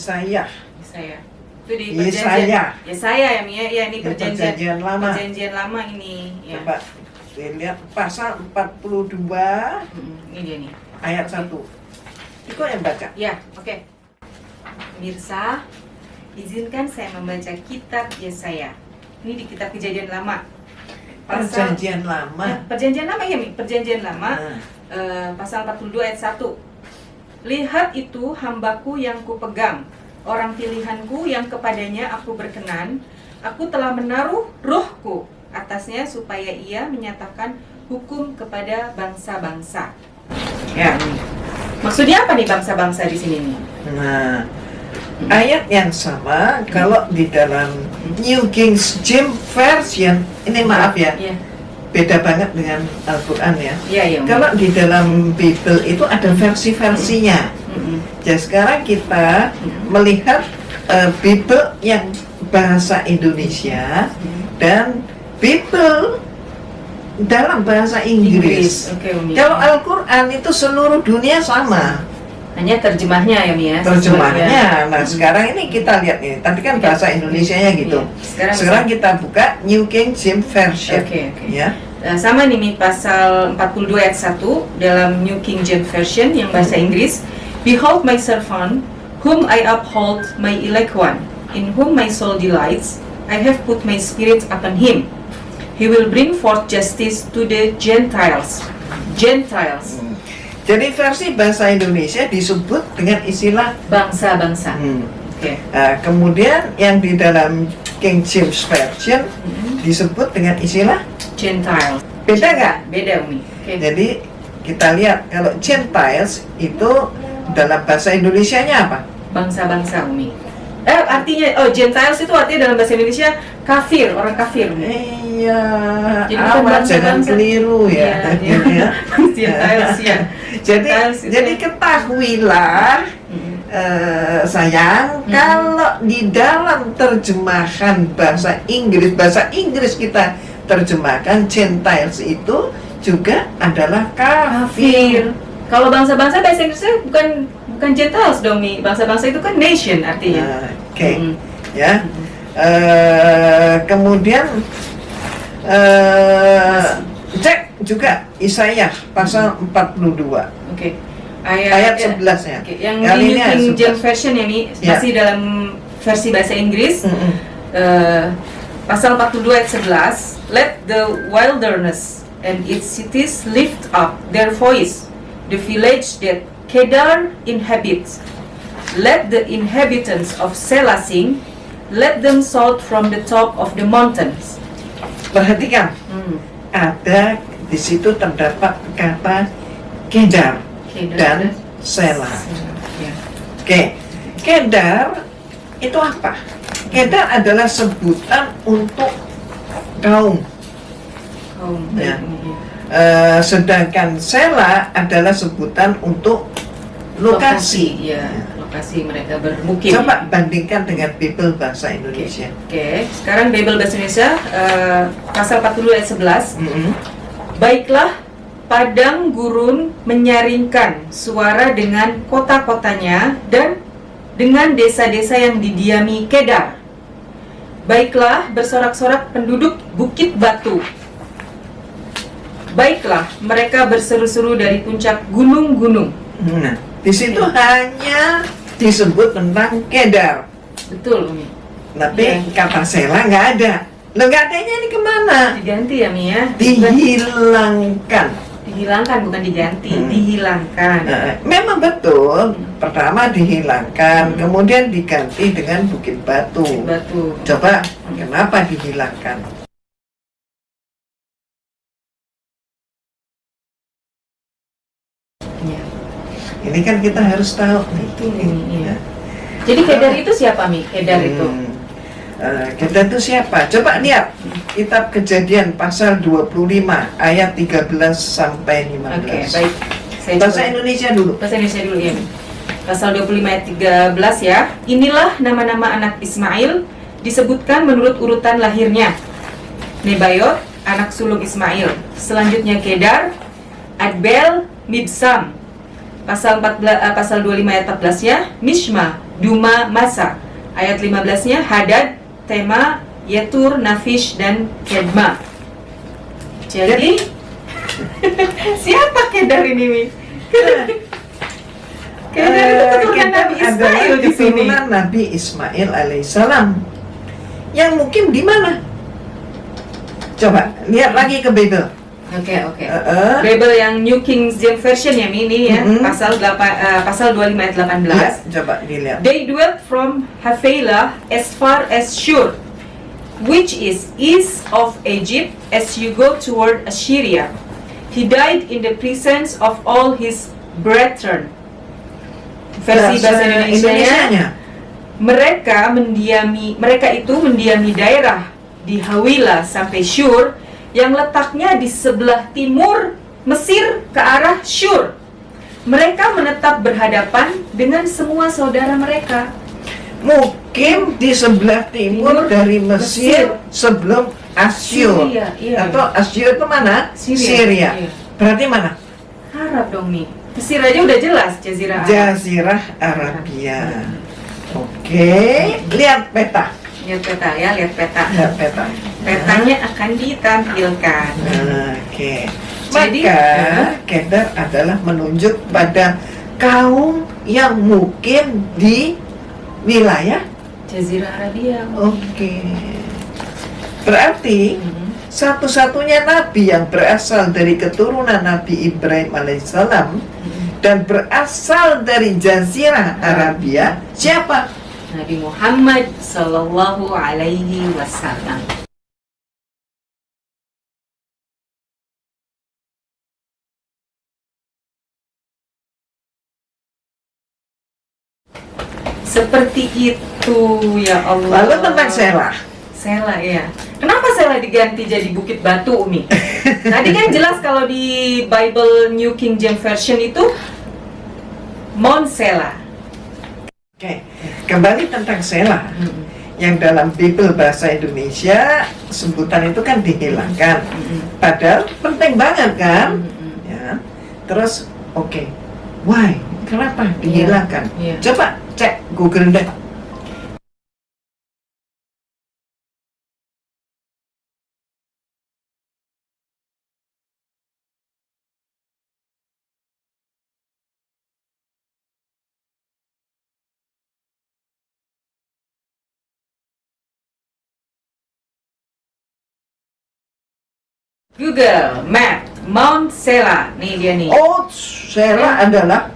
Yesaya. Itu di Yesaya. Yesaya ya Mia, ya ini Perjanjian Lama. Perjanjian Lama ini. Ya. Coba dilihat pasal 42 Ini dia nih. ayat 1. Iko yang baca. Ya, oke. Pemirsa, izinkan saya membaca kitab Yesaya. Ini di kitab Kejadian Lama. Perjanjian Lama. Perjanjian Lama ya Mi, Perjanjian Lama. Pasal 42 ayat 1. Lihat itu hambaku yang kupegang, orang pilihanku yang kepadanya aku berkenan. Aku telah menaruh rohku atasnya supaya ia menyatakan hukum kepada bangsa-bangsa. Ya, maksudnya apa nih bangsa-bangsa di sini nih? Nah, ayat yang sama kalau di dalam New King James Version, ini maaf ya, beda banget dengan Al-Quran ya. Kalau di dalam Bible itu ada versi-versinya. Jadi sekarang kita melihat Bible yang bahasa Indonesia dan Bible dalam bahasa Inggris. Kalau Al-Quran itu seluruh dunia sama. Hanya terjemahnya ya Mia. Terjemahnya. Nah sekarang ini kita lihat nih. Tadi kan bahasa Indonesianya gitu. Sekarang kita buka New King James Version. Ya. Sama nih Mi, pasal 42 ayat 1 dalam New King James Version yang bahasa Inggris. Behold my servant, whom I uphold, my elect one, in whom my soul delights. I have put my spirit upon him. He will bring forth justice to the Gentiles. Jadi versi bahasa Indonesia disebut dengan istilah bangsa-bangsa. Kemudian yang di dalam King James Version disebut dengan istilah Gentiles. Beda nggak? Beda Umi. Jadi kita lihat kalau Gentiles itu dalam bahasa Indonesianya apa? Bangsa-bangsa Umi. Artinya, Gentiles itu artinya dalam bahasa Indonesia kafir, orang kafir. Iya, amat jangan keliru ya. Gentiles ya. Jadi ketahuilah, sayang, kalau di dalam terjemahan bahasa Inggris kita terjemahkan Gentiles itu juga adalah kafir. Kalau bangsa-bangsa bahasa Inggrisnya bukan Gentiles dong Mi. Bangsa-bangsa itu kan nation artinya. Ya. Kemudian cek juga Yesaya pasal 42. Ayat 11-nya. Yang di New King James Version ya Mi, masih dalam versi bahasa Inggris. Pasal 42 ayat 11. Let the wilderness and its cities lift up their voice, the village that Kedar inhabits. Let the inhabitants of Selah sing, let them shout from the top of the mountains. Perhatikan, ada di situ terdapat kata Kedar dan Selah. Kedar itu apa? Kedar adalah sebutan untuk kaum. Sedangkan Selah adalah sebutan untuk lokasi. Lokasi mereka bermukim. Coba bandingkan dengan Bible bahasa Indonesia. Sekarang Bible bahasa Indonesia pasal 42 ayat 11. Baiklah, padang gurun menyaringkan suara dengan kota-kotanya dan dengan desa-desa yang didiami Kedar. Baiklah, bersorak-sorak penduduk Bukit Batu. Baiklah, mereka berseru-seru dari puncak gunung-gunung. Nah, di situ hanya disebut tentang Kedar. Betul, Umi. Tapi kata Selah nggak ada. Loh, nggak adanya ini kemana? Diganti ya, Mi ya? Dihilangkan. Dihilangkan, bukan diganti. Dihilangkan. Memang betul. Pertama dihilangkan, kemudian diganti dengan Bukit Batu. Coba, kenapa dihilangkan? Ini kan kita harus tahu nih. Jadi Kedar itu siapa, Mi? Kedar itu? Kedar itu siapa? Coba lihat kitab Kejadian pasal 25 ayat 13 sampai 15. Baik. Bahasa Indonesia dulu. Bahasa Indonesia dulu ya. Pasal 25 ayat 13 ya. Inilah nama-nama anak Ismail disebutkan menurut urutan lahirnya. Nebayot, anak sulung Ismail. Selanjutnya Kedar, Adbel, Mibsam. Pasal 25 ayat 14 ya, Mishma, Duma, Masa. Ayat 15-nya Hadad, Tema, Yetur, Nafish, dan Kedma. Jadi siapa Kedar ini, Mi? Kedar itu keturunan Nabi Ismail di sini. Keturunan Nabi Ismail alaihissalam. Yang mukim di mana? Coba lihat lagi ke Bible. Oke. Bible yang New King James Version ya, Mi, ini ya. Pasal 25 ayat 18. Ya, coba dilihat. They dwelt from Havilah as far as Shur, which is east of Egypt, as you go toward Assyria. He died in the presence of all his brethren. Versi bahasa Indonesianya, mereka itu mendiami daerah di Hawilah sampai Shur, yang letaknya di sebelah timur Mesir ke arah Shur. Mereka menetap berhadapan dengan semua saudara mereka. Mukim di sebelah timur dari Mesir sebelum Asyur. Syria, iya. Atau Asyur itu mana? Syria. Iya. Berarti mana? Arab dong, nih. Mesir aja udah jelas, Jazirah Arab. Jazirah Arabia. Oke, lihat peta. Lihat peta ya, lihat peta. Lihat peta. Petanya akan ditampilkan. Oke. Jadi, Maka Kedar adalah menunjuk pada kaum yang mukim di wilayah Jazirah Arabia. Oke. Berarti satu-satunya nabi yang berasal dari keturunan Nabi Ibrahim alaihissalam dan berasal dari Jazirah Arabia siapa? Nabi Muhammad sallallahu alaihi wasallam. Seperti itu, ya Allah. Lalu tentang Selah. Selah, ya. Kenapa Selah diganti jadi Bukit Batu, Umi? Tadi kan jelas kalau di Bible New King James Version itu Mount Selah. Oke, kembali tentang Selah. Yang dalam Bible bahasa Indonesia sebutan itu kan dihilangkan. Padahal penting banget kan? Ya. Terus, oke, why? Kenapa dihilangkan? Iya. Coba cek Google deh. Google Map Mount Selah. Nih dia nih. Oh, Selah adalah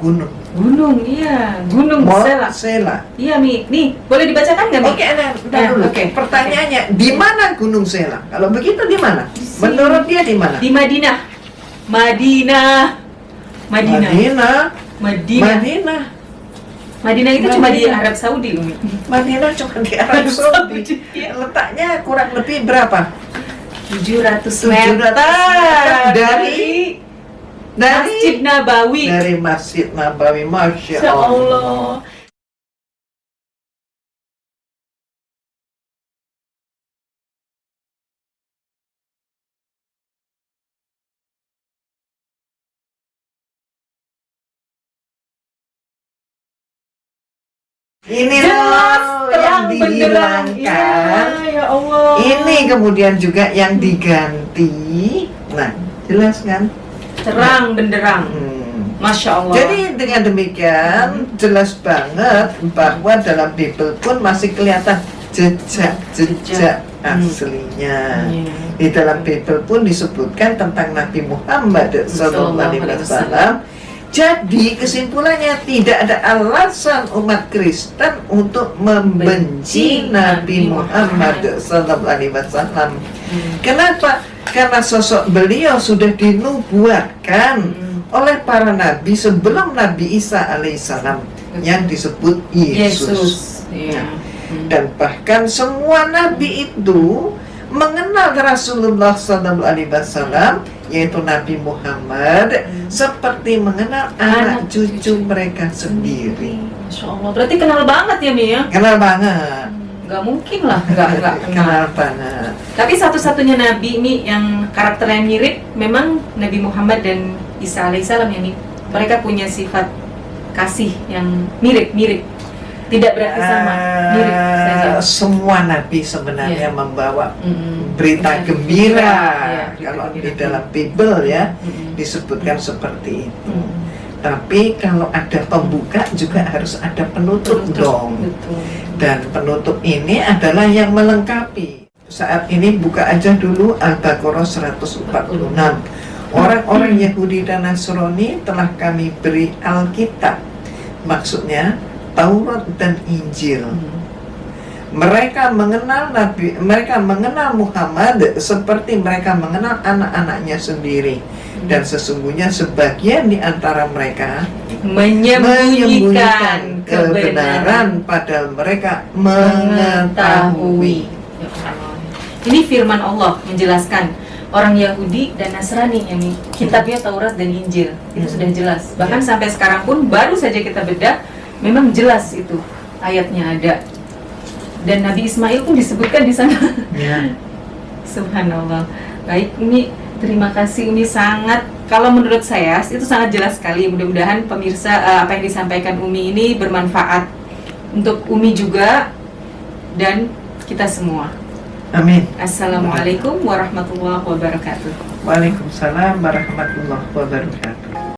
gunung. Gunung, iya. Gunung Mount Selah. Selah. Iya, Mi. Nih, boleh dibacakan nggak, Mi? Oke, bentar dulu. Oke. Pertanyaannya, di mana Gunung Selah? Kalau begitu di mana? sini. Menurut dia di mana? Di Madinah. Madinah. Madinah itu cuma di Madinah. Arab Saudi, Umi. Madinah cuma di Arab Saudi. Letaknya kurang lebih berapa? 700 meter dari Masjid Nabawi. Dari Masjid Nabawi, Masya Ya Allah. Allah. Ini Jelas, loh yang terang benderang. dihilangkan. Ya Allah. Ini kemudian juga yang diganti. Nah, jelas kan? Terang benderang. Masya Allah. Jadi dengan demikian jelas banget bahwa dalam Bible pun masih kelihatan jejak aslinya. Di dalam Bible pun disebutkan tentang Nabi Muhammad SAW. Jadi kesimpulannya tidak ada alasan umat Kristen untuk membenci Nabi Muhammad SAW. Kenapa? Karena sosok beliau sudah dinubuatkan oleh para nabi sebelum Nabi Isa alaihissalam yang disebut Yesus. Dan bahkan semua nabi itu mengenal Rasulullah SAW, yaitu Nabi Muhammad, seperti mengenal anak cucu mereka sendiri. Masya Allah, berarti kenal banget ya, Mi ya? Kenal banget. Nggak mungkin lah, nggak kenal banget. Tapi satu-satunya nabi ini yang karakternya mirip memang Nabi Muhammad dan Isa alaihissalam ya, Mi. Mereka punya sifat kasih yang mirip-mirip. Tidak berarti sama, mirip saja. Semua nabi sebenarnya membawa berita gembira. Kalau di dalam Bible ya disebutkan seperti itu. Tapi kalau ada pembuka juga harus ada penutup dong. Dan penutup ini adalah yang melengkapi. Saat ini buka aja dulu Al-Baqarah 146. Orang-orang Yahudi dan Nasrani telah kami beri Alkitab. Maksudnya Taurat dan Injil. Mereka mengenal Muhammad seperti mereka mengenal anak-anaknya sendiri. Dan sesungguhnya sebagian di antara mereka menyembunyikan kebenaran padahal mereka mengetahui. Ini firman Allah menjelaskan orang Yahudi dan Nasrani yang kitabnya Taurat dan Injil itu sudah jelas. Bahkan sampai sekarang pun baru saja kita bedah, memang jelas itu ayatnya ada. Dan Nabi Ismail pun disebutkan di sana. Subhanallah. Baik, ini terima kasih, Umi sangat, kalau menurut saya itu sangat jelas sekali. Mudah-mudahan pemirsa apa yang disampaikan Umi ini bermanfaat untuk Umi juga dan kita semua. Amin. Assalamualaikum warahmatullahi wabarakatuh. Waalaikumsalam warahmatullahi wabarakatuh.